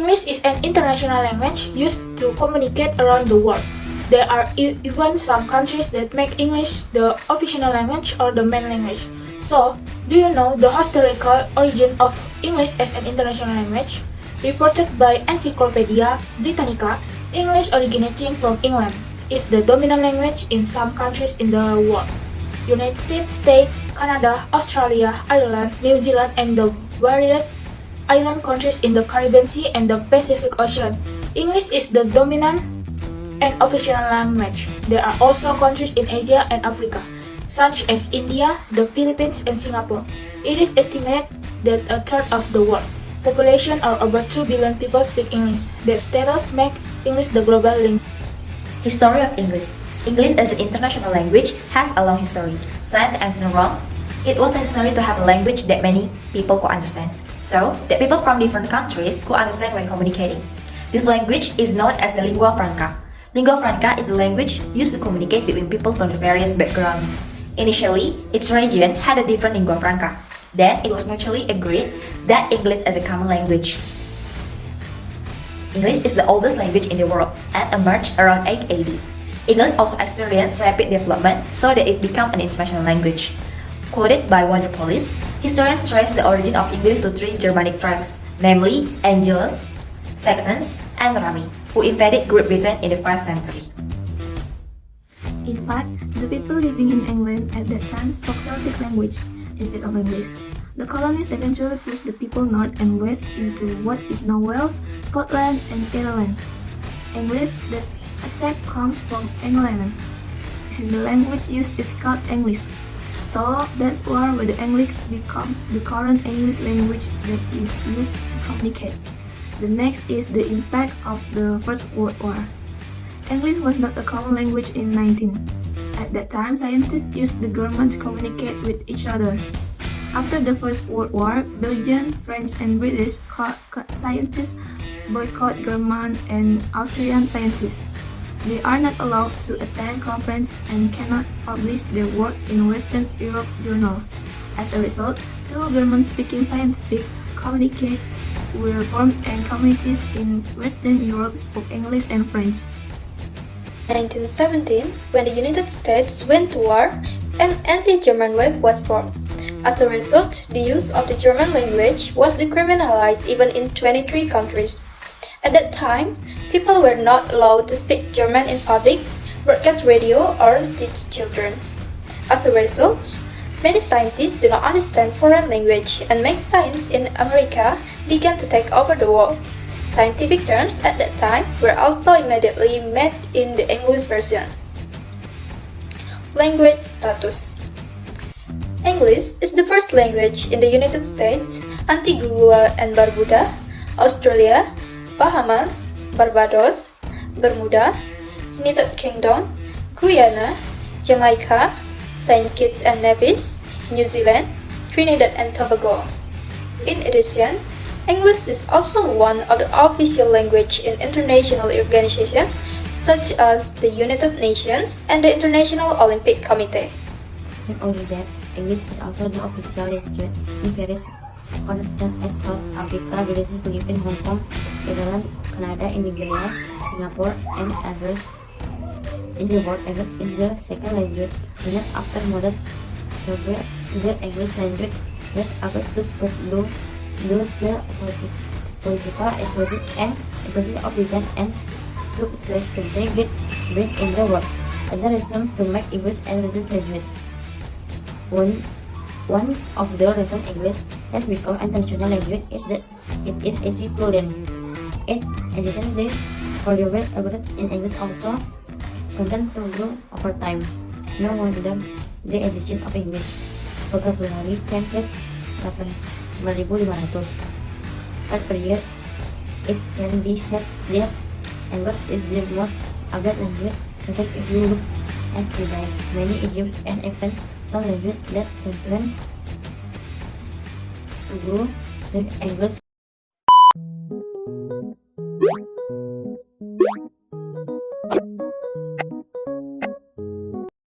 English is an international language used to communicate around the world. There are even some countries that make English the official language or the main language. So, do you know the historical origin of English as an international language? Reported by Encyclopedia Britannica, English originating from England is the dominant language in some countries in the world. United States, Canada, Australia, Ireland, New Zealand, and the various island countries in the Caribbean Sea and the Pacific Ocean. English is the dominant and official language. There are also countries in Asia and Africa, such as India, the Philippines, and Singapore. It is estimated that a third of the world population, or over 2 billion people, speak English. That status makes English the global language. History of English. English as an international language has a long history. Since ancient Rome, it was necessary to have a language that many people could understand, so that people from different countries could understand when communicating. This language is known as the lingua franca. Lingua franca is the language used to communicate between people from various backgrounds. Initially, each region had a different lingua franca. Then, it was mutually agreed that English is a common language. English is the oldest language in the world and emerged around 880. English also experienced rapid development so that it became an international language. Quoted by Wonder Police, historians trace the origin of English to 3 Germanic tribes, namely Angles, Saxons, and Rami, who invaded Great Britain in the 5th century. In fact, the people living in England at that time spoke Celtic language instead of English. The colonies eventually pushed the people north and west into what is now Wales, Scotland, and Ireland. English that attack comes from England, and the language used is called English. So that's where the English becomes the current English language that is used to communicate. The next is the impact of the First World War. English was not a common language in 19. At that time, scientists used the German to communicate with each other. After the First World War, Belgian, French, and British scientists boycott German and Austrian scientists. They are not allowed to attend conferences and cannot publish their work in Western Europe journals. As a result, 2 German-speaking scientific communities were formed and communities in Western Europe spoke English and French. 1917, when the United States went to war, an anti-German wave was formed. As a result, the use of the German language was decriminalized even in 23 countries. At that time, people were not allowed to speak German in public, broadcast radio, or teach children. As a result, many scientists do not understand foreign language, and make science in America began to take over the world. Scientific terms at that time were also immediately made in the English version. Language status. English is the first language in the United States, Antigua and Barbuda, Australia, Bahamas, Barbados, Bermuda, United Kingdom, Guyana, Jamaica, Saint Kitts and Nevis, New Zealand, Trinidad and Tobago. In addition, English is also one of the official languages in international organizations such as the United Nations and the International Olympic Committee. Not only that, English is also the official language in various countries such as South Africa, Brazil, Philippines, Hong Kong, Ireland, Canada, Nigeria, Singapore, and others. In the world, English is the second language, named after modern Portuguese. The English language has appeared to spread due to the political expansion of Britain and subsequently Great Britain in the world. Another reason to make English an international language. One of the reasons English has become an international language is that it is easy to learn. In addition, the vocabulary in English also continues to grow over time. No wonder the addition of English vocabulary can hit 8,500 per year. It can be said that English is the most advanced language. In fact, if you look at today, many idioms and even some languages that influence to grow the English